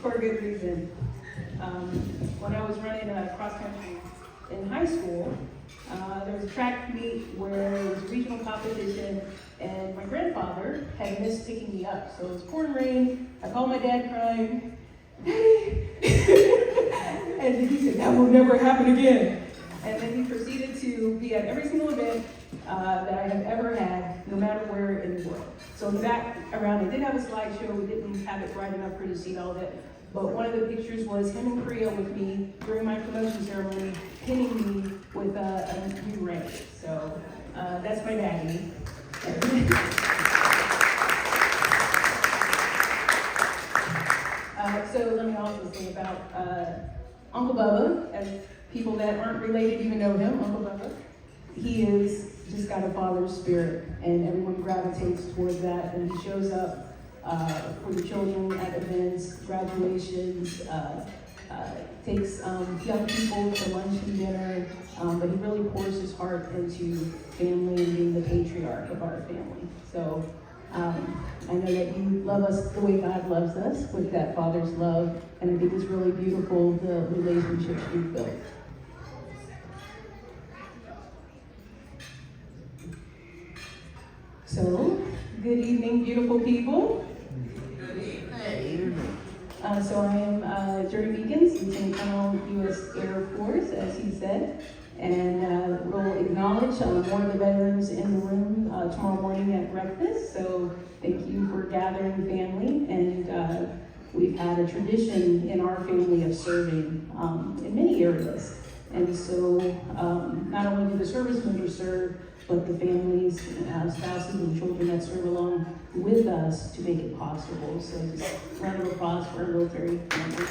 for a good reason. When I was running cross country in high school, there was a track meet where it was a regional competition, and my grandfather had missed picking me up. So it was pouring rain. I called my dad crying, "Daddy!" And he said, "That will never happen again." And then he proceeded to be at every single event that I have ever had, no matter where in the world. So in the back around, I did have a slideshow. We didn't have it bright enough for you to see all of it. But one of the pictures was him in Korea with me during my promotion ceremony, pinning me with a new ring. So that's my daddy. So let me also say about Uncle Bubba, as people that aren't related even know him, Uncle Bubba. He is just got a father's spirit, and everyone gravitates towards that, and he shows up for the children at events, graduations, takes young people to lunch and dinner, but he really pours his heart into family and being the patriarch of our family. So I know that you love us the way God loves us, with that father's love, and I think it's really beautiful, the relationships you've built. So, good evening, beautiful people. So I am Jeurney Meekins, Lieutenant Colonel, U.S. Air Force, as he said, and we'll acknowledge more of the veterans in the room tomorrow morning at breakfast. So thank you for gathering, family, and we've had a tradition in our family of serving in many areas. And so not only do the service members serve, but the families, spouses, and children that serve along with us to make it possible. So just a round of applause for our military family.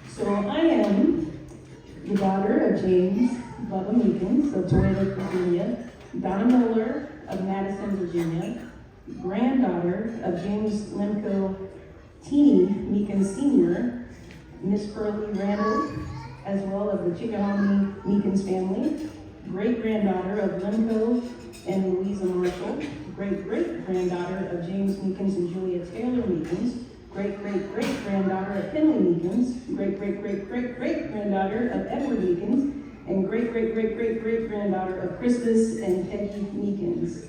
So I am the daughter of James Bubba Meekins of Toledo, Virginia, Donna Miller of Madison, Virginia, granddaughter of James Lemco Teeny Meekins Sr., Miss Pearlie Randall, as well of the Chickahominy Meekins family, great-granddaughter of Lemco and Louisa Marshall, great-great-granddaughter of James Meekins and Julia Taylor Meekins, great-great-great-granddaughter of Henley Meekins, great-great-great-great-great-granddaughter of Edward Meekins, and great-great-great-great-great-granddaughter of Christmas and Peggy Meekins.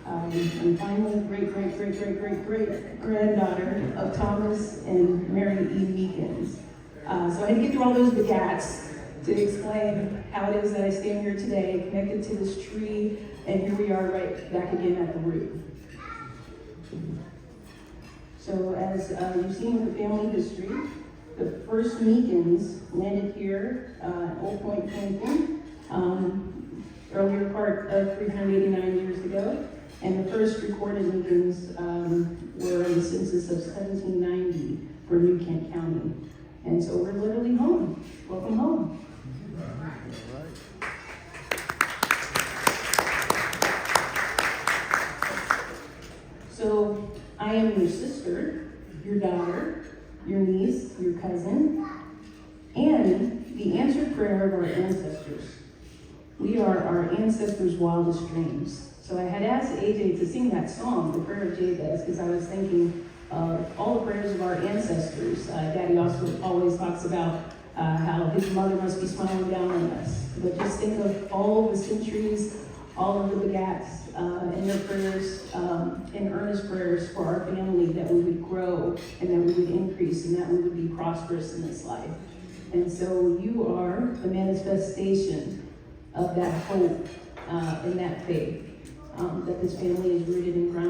And finally, great-great-great-great-great-granddaughter of Thomas and Mary E. Meekins. So I had to get through all those begats to explain how it is that I stand here today, connected to this tree, and here we are right back again at the root. So as you've seen with the family history, the first Meekins landed here at Old Point, Hampton, earlier part of 389 years ago. And the first recorded Meekins were in the census of 1790 for New Kent County. And so we're literally home. Welcome home. So I am your sister, your daughter, your niece, your cousin, and the answered prayer of our ancestors. We are our ancestors' wildest dreams. So I had asked AJ to sing that song, The Prayer of Jabez, because I was thinking of all the prayers of our ancestors. Daddy also always talks about how his mother must be smiling down on us. But just think of all the centuries, all of the begats and their prayers, and earnest prayers for our family, that we would grow and that we would increase and that we would be prosperous in this life. And so you are the manifestation of that hope and that faith, that this family is rooted and grounded.